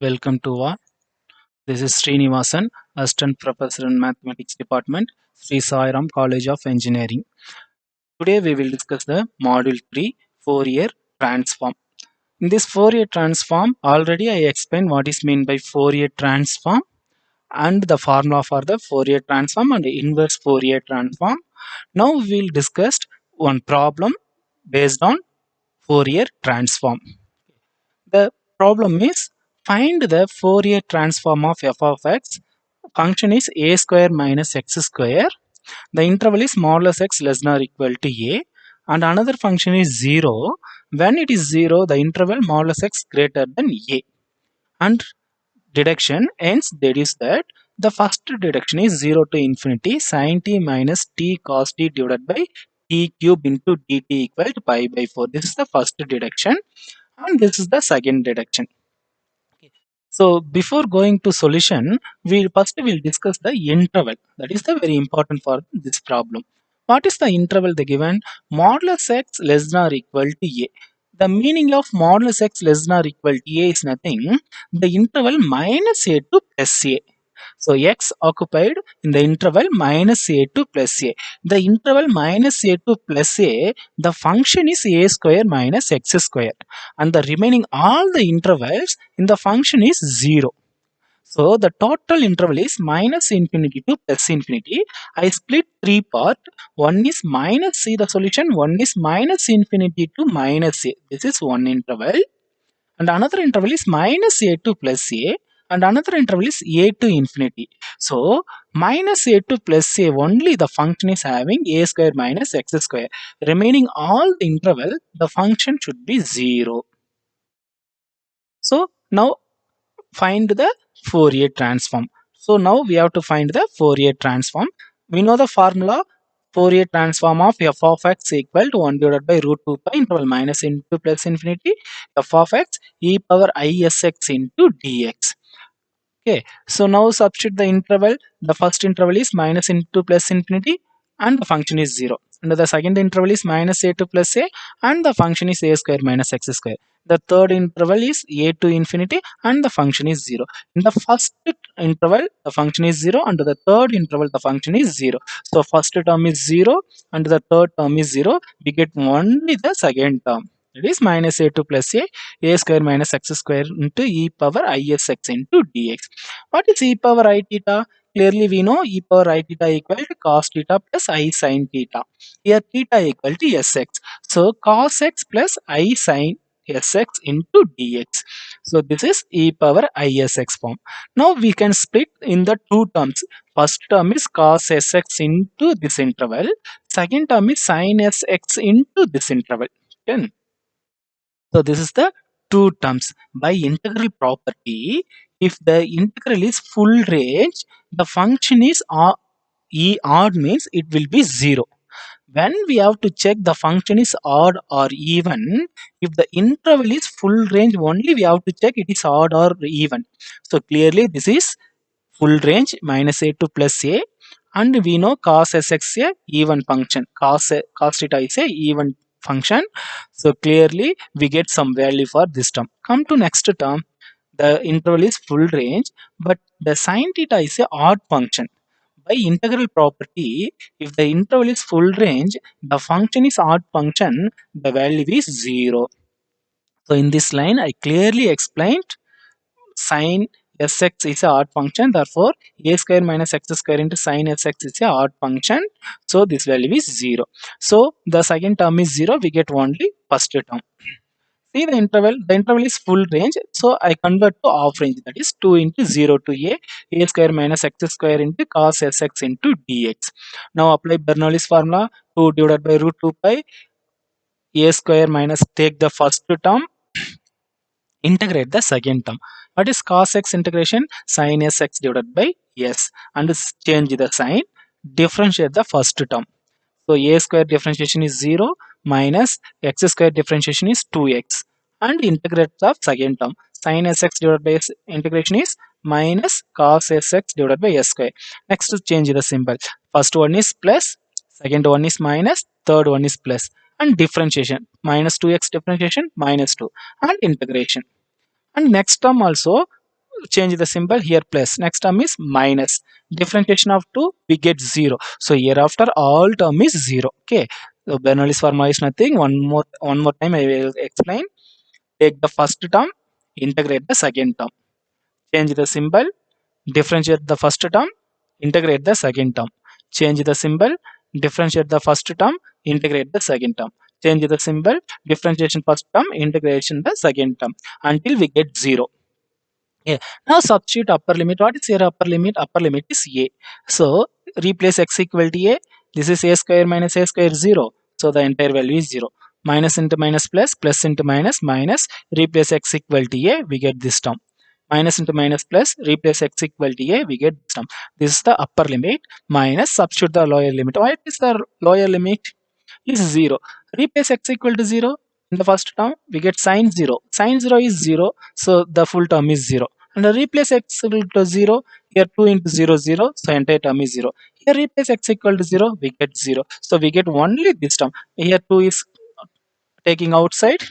Welcome to all. This is Srinivasan, Assistant Professor in Mathematics Department, Sri Sairam College of Engineering. Today we will discuss the Module 3 Fourier Transform. In this Fourier Transform, already I explained what is meant by Fourier Transform and the formula for the Fourier Transform and inverse Fourier Transform. Now we will discuss one problem based on Fourier Transform. The problem is find the Fourier transform of f of x. Function is a square minus x square. The interval is modulus x less than or equal to a. And another function is 0. When it is 0, the interval modulus x greater than a. And deduction ends that is that the first deduction is 0 to infinity sin t minus t cos t divided by t cube into dt equal to pi by 4. This is the first deduction and this is the second deduction. So before going to solution, we first will discuss the interval. That is the very important for this problem. What is the interval they given? Modulus x less than or equal to a. The meaning of modulus x less than or equal to a is nothing. The interval minus a to plus a. So x occupied in the interval minus a to plus a. The interval minus a to plus a, the function is a square minus x square. And the remaining all the intervals in the function is 0. So the total interval is minus infinity to plus infinity. I split three part. One is minus c the solution. One is minus infinity to minus a. This is one interval. And another interval is minus a to plus a. And another interval is a to infinity. So minus a to plus a only the function is having a square minus x square. Remaining all the interval the function should be 0. So now find the Fourier transform. So now we have to find the Fourier transform. We know the formula Fourier transform of f of x equal to 1 divided by root 2 pi interval minus into plus infinity f of x e power isx into dx. Okay, so now substitute the interval. The first interval is minus into plus infinity and the function is 0. And the second interval is minus a to plus a and the function is a square minus x square. The third interval is a to infinity and the function is 0. In the first interval, the function is 0 and the third interval, the function is 0. So first term is 0 and the third term is 0. We get only the second term. It is minus a to plus a square minus x square into e power isx into dx. What is e power I theta? Clearly we know e power I theta equal to cos theta plus I sin theta. Here theta equal to sx. So cos x plus I sin sx into dx. So this is e power isx form. Now we can split in the two terms. First term is cos sx into this interval. Second term is sin sx into this interval. Okay. So this is the two terms. By integral property, if the integral is full range, the function is odd means it will be 0. When we have to check the function is odd or even, if the interval is full range only, we have to check it is odd or even. So clearly this is full range minus a to plus a, and we know cos sx a even function, cos theta is a even function. So clearly we get some value for this term. Come to next term. The interval is full range but the sin theta is a odd function. By integral property, if the interval is full range, the function is odd function, the value is 0. So in this line I clearly explained sin sx is a odd function, therefore a square minus x square into sin sx is a odd function, so this value is 0. So the second term is 0, we get only first term. See the interval is full range, so I convert to half range, that is 2 into 0 to a square minus x square into cos sx into dx. Now apply Bernoulli's formula, 2 divided by root 2 pi a square minus, take the first term, integrate the second term. What is cos x integration? Sin sx divided by s, and change the sign, differentiate the first term. So a square differentiation is 0 minus x square differentiation is 2x, and integrate the second term. Sin sx divided by s integration is minus cos sx divided by s square. Next change the symbol. First one is plus, second one is minus, third one is plus, and differentiation minus 2x differentiation minus 2 and integration. And next term also change the symbol here plus. Next term is minus. Differentiation of 2, we get 0. So hereafter all term is 0. Okay. So Bernoulli's formula is nothing. One more time I will explain. Take the first term, integrate the second term. Change the symbol, differentiate the first term, integrate the second term. Change the symbol, differentiate the first term, integrate the second term. Change the symbol, differentiation first term, integration the second term until we get 0. Yeah. Now substitute upper limit. What is your upper limit? Upper limit is a. So replace x equal to a. This is a square minus a square 0. So the entire value is 0. Minus into minus plus, plus into minus, minus. Replace x equal to a. We get this term. Minus into minus plus, replace x equal to a. We get this term. This is the upper limit. Minus, substitute the lower limit. What is the lower limit? Is 0. Replace x equal to 0 in the first term, we get sine 0. Sine 0 is 0, so the full term is 0. And replace x equal to 0, here 2 into 0, 0, so entire term is 0. Here replace x equal to 0, we get 0. So we get only this term. Here 2 is taking outside,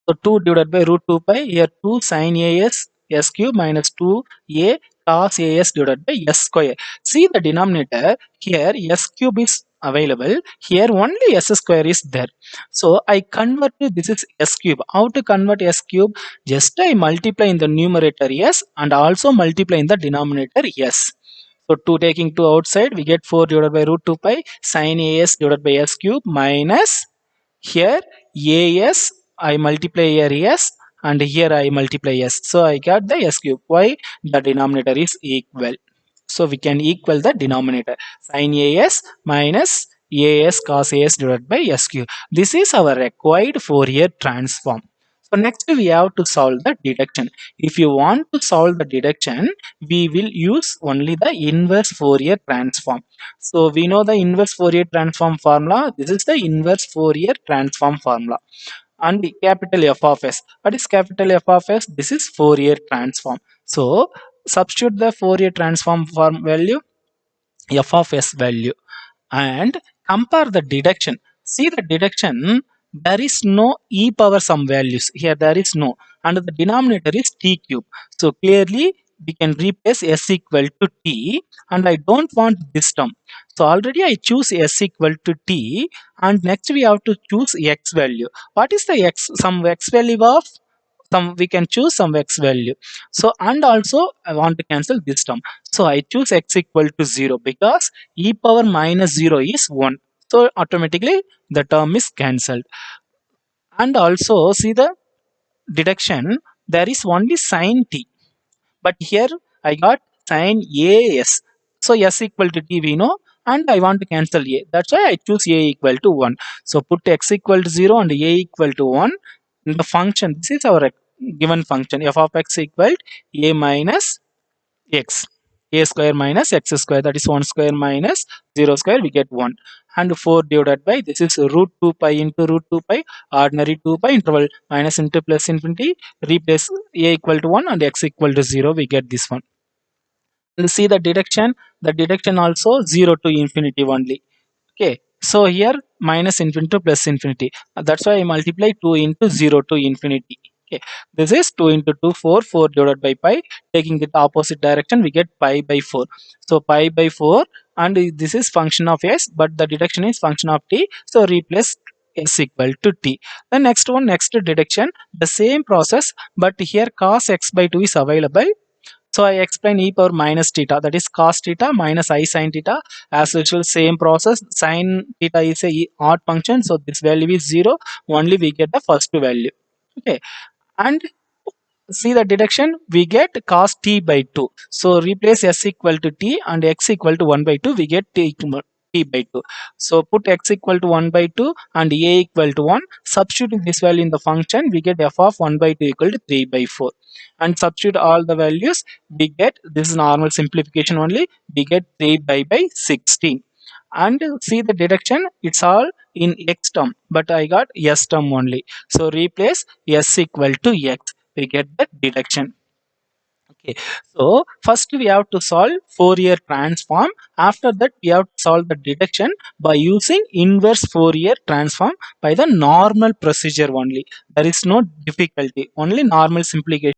so 2 divided by root 2 pi, here 2 sin as s cube minus 2a cos as divided by s square. See the denominator, here s cube is available, here only s square is there. So I convert to this is s cube. How to convert s cube? Just I multiply in the numerator s and also multiply in the denominator s. So 2 taking 2 outside, we get 4 divided by root 2 pi sin as divided by s cube minus here as I multiply here s and here I multiply s. So I got the s cube. Why? The denominator is equal. So we can equal the denominator. Sin as minus as cos as divided by s cube. This is our required Fourier transform. So next we have to solve the deduction. If you want to solve the deduction, we will use only the inverse Fourier transform. So we know the inverse Fourier transform formula. This is the inverse Fourier transform formula. And the capital F of S. What is capital F of S? This is Fourier transform. So substitute the Fourier transform form value, F of S value, and compare the deduction. See the deduction, there is no e power some values. Here there is no. And the denominator is t cube. So clearly we can replace s equal to t, and I don't want this term. So already I choose s equal to t, and next we have to choose x value. What is the x? Some x value of some, we can choose some x value. So and also I want to cancel this term. So I choose x equal to 0 because e power minus 0 is 1. So automatically the term is cancelled. And also see the deduction, there is only sin t. But here I got sin as. So s equal to t we know, and I want to cancel a. That's why I choose a equal to 1. So put x equal to 0 and a equal to 1. In the function, this is our given function f of x equal a minus x. A square minus x square, that is 1 square minus 0 square, we get 1. And 4 divided by, this is root 2 pi into root 2 pi, ordinary 2 pi interval minus into plus infinity, replace a equal to 1 and x equal to 0, we get this one. And see the deduction also 0 to infinity only. Okay, so here minus infinity to plus infinity. That's why I multiply 2 into 0 to infinity. Okay, this is 2 into 2, 4, 4 divided by pi. Taking it opposite direction, we get pi by 4. So pi by 4, and this is function of s, but the deduction is function of t. So replace s equal to t. The next one, next deduction, the same process, but here cos x by 2 is available. So I explain e power minus theta, that is cos theta minus I sin theta. As usual, same process. Sin theta is a odd function, so this value is 0. Only we get the first value. Okay, and see the deduction, we get cos t by 2. So replace s equal to t and x equal to 1 by 2, we get t by 2. So put x equal to 1 by 2 and a equal to 1. Substituting this value in the function, we get f of 1 by 2 equal to 3 by 4. And substitute all the values, we get, this is normal simplification only, we get 3 by 16. And see the deduction, it's all in x term, but I got s term only. So replace s equal to x, we get the deduction. Okay, so first we have to solve Fourier transform. After that, we have to solve the deduction by using inverse Fourier transform by the normal procedure only. There is no difficulty, only normal simplification.